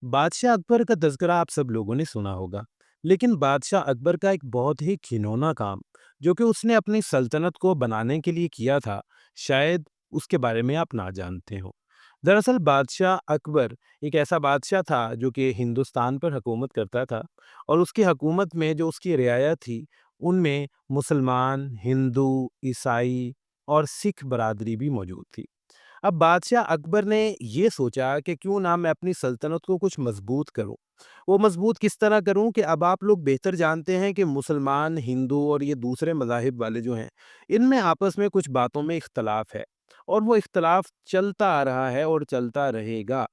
बादशाह अकबर का तज़किरा आप सब लोगों ने सुना होगा, लेकिन बादशाह अकबर का एक बहुत ही घिनौना काम जो कि उसने अपनी सल्तनत को बनाने के लिए किया था, शायद उसके बारे में आप ना जानते हो। दरअसल बादशाह अकबर एक ऐसा बादशाह था जो कि हिंदुस्तान पर हुकूमत करता था, और उसकी हुकूमत में जो उसकी रियाया थी, उनमें मुसलमान, हिंदू, ईसाई और सिख बरादरी भी मौजूद थी। अब बादशाह अकबर ने ये सोचा कि क्यों ना मैं अपनी सल्तनत को कुछ मजबूत करूं। वो मजबूत किस तरह करूं कि अब आप लोग बेहतर जानते हैं कि मुसलमान, हिंदू और ये दूसरे मज़ाहिब वाले जो हैं, इनमें आपस में कुछ बातों में इख्तलाफ है, और वो इख्तलाफ चलता आ रहा है और चलता रहेगा,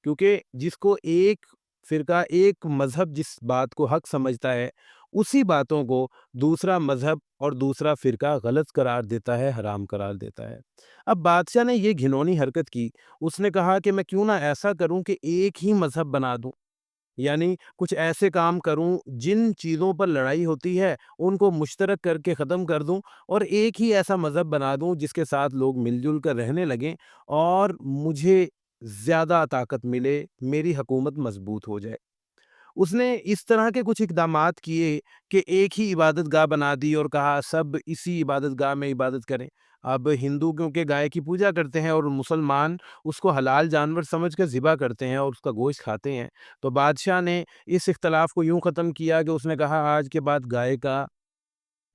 क्योंकि जिसको एक फ़िरका, एक मज़हब जिस बात को हक समझता है, उसी बातों को दूसरा मज़हब और दूसरा फ़िरका गलत करार देता है, हराम करार देता है। अब बादशाह ने ये घिनौनी हरकत की। उसने कहा कि मैं क्यों ना ऐसा करूं कि एक ही मज़हब बना दूं, यानी कुछ ऐसे काम करूं जिन चीज़ों पर लड़ाई होती है उनको मुश्तरक करके ख़त्म कर दूं, और एक ही ऐसा मज़हब बना दूं जिसके साथ लोग मिलजुल कर रहने लगें, और मुझे ज़्यादा ताकत मिले, मेरी हुकूमत मजबूत हो जाए। उसने इस तरह के कुछ इक़दामात किए कि एक ही इबादतगाह बना दी और कहा सब इसी इबादतगाह में इबादत करें। अब हिंदू क्योंकि गाय की पूजा करते हैं और मुसलमान उसको हलाल जानवर समझ कर ज़िबा करते हैं और उसका गोश्त खाते हैं। तो बादशाह ने इस इख्तलाफ को यूँ ख़त्म किया कि उसने कहा आज के बाद गाय का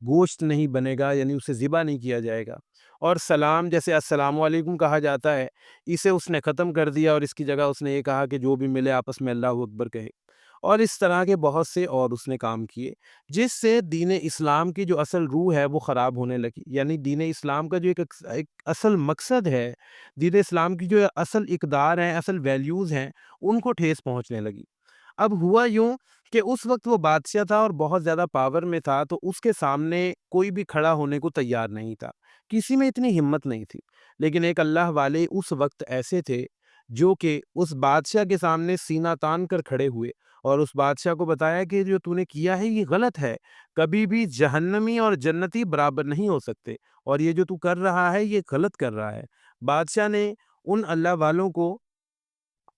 गोश्त नहीं बनेगा, यानी उसे ज़िबा नहीं किया जाएगा। और सलाम, जैसे अस्सलामु अलैकुम कहा जाता है, इसे उसने ख़त्म कर दिया और इसकी जगह उसने ये कहा कि जो भी मिले आपस में अल्लाहू अकबर कहे। और इस तरह के बहुत से और उसने काम किए, जिससे दीन इस्लाम की जो असल रूह है वो ख़राब होने लगी। यानी दीन इस्लाम का जो एक असल मकसद है, दीन इस्लाम की जो असल इक़दार हैं, असल वैल्यूज़ हैं, उनको ठेस पहुँचने लगी। अब हुआ यूँ कि उस वक़्त वो बादशाह था और बहुत ज़्यादा पावर में था, तो उसके सामने कोई भी खड़ा होने को तैयार नहीं था। किसी में इतनी हिम्मत नहीं थी। लेकिन एक अल्लाह वाले उस वक़्त ऐसे थे, जो कि उस बादशाह के सामने सीना तान कर खड़े हुए और उस बादशाह को बताया कि जो तूने किया है ये गलत है। कभी भी जहन्नमी और जन्नती बराबर नहीं हो सकते, और ये जो तू कर रहा है ये गलत कर रहा है। बादशाह ने उन अल्लाह वालों को,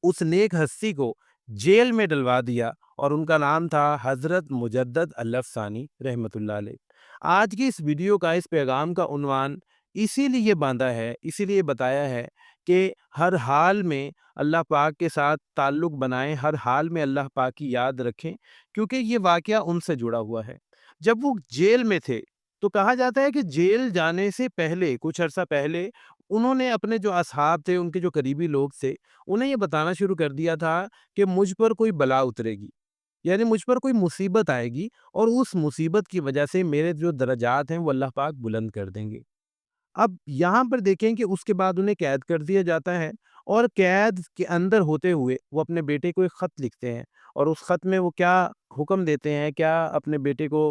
उस नेक हस्ती को जेल में डलवा दिया, और उनका नाम था हज़रत मुजद्दद अल-अफ़सानी रहमतुल्लाह अलैह। आज की इस वीडियो का, इस पैगाम का उन्वान इसीलिए बाँधा है, इसीलिए बताया है कि हर हाल में अल्लाह पाक के साथ ताल्लुक़ बनाएँ, हर हाल में अल्लाह पाक की याद रखें, क्योंकि ये वाक़या उनसे जुड़ा हुआ है। जब वो जेल में थे, तो कहा जाता है कि जेल जाने से पहले, कुछ अरसा पहले, उन्होंने अपने जो असहाब थे, उनके जो करीबी लोग थे, उन्हें ये बताना शुरू कर दिया था कि मुझ पर कोई बला उतरेगी, यानी मुझ पर कोई मुसीबत आएगी, और उस मुसीबत की वजह से मेरे जो दर्जात हैं वो अल्लाह पाक बुलंद कर देंगे। अब यहाँ पर देखें कि उसके बाद उन्हें कैद कर दिया जाता है, और कैद के अंदर होते हुए वो अपने बेटे को एक ख़त लिखते हैं, और उस ख़त में वो क्या हुक्म देते हैं, क्या अपने बेटे को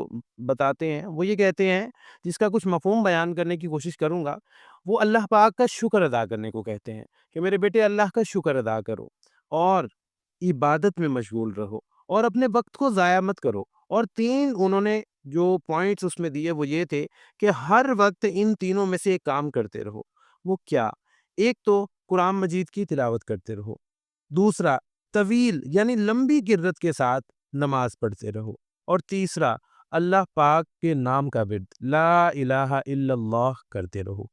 बताते हैं, वो ये कहते हैं, जिसका कुछ मफ़हूम बयान करने की कोशिश करूँगा। वो अल्लाह पाक का शुक्र अदा करने को कहते हैं कि मेरे बेटे अल्लाह का शुक्र अदा करो, और इबादत में मशगूल रहो, और अपने वक़्त को ज़ाया मत करो। और 3 उन्होंने जो पॉइंट्स उसमें दिए वो ये थे कि हर वक़्त इन तीनों में से एक काम करते रहो। वो क्या? एक तो कुरान मजीद की तिलावत करते रहो। दूसरा, तवील यानी लंबी किरत के साथ नमाज़ पढ़ते रहो। और तीसरा, अल्लाह पाक के नाम का विर्द ला इलाहा इल्लल्लाह करते रहो।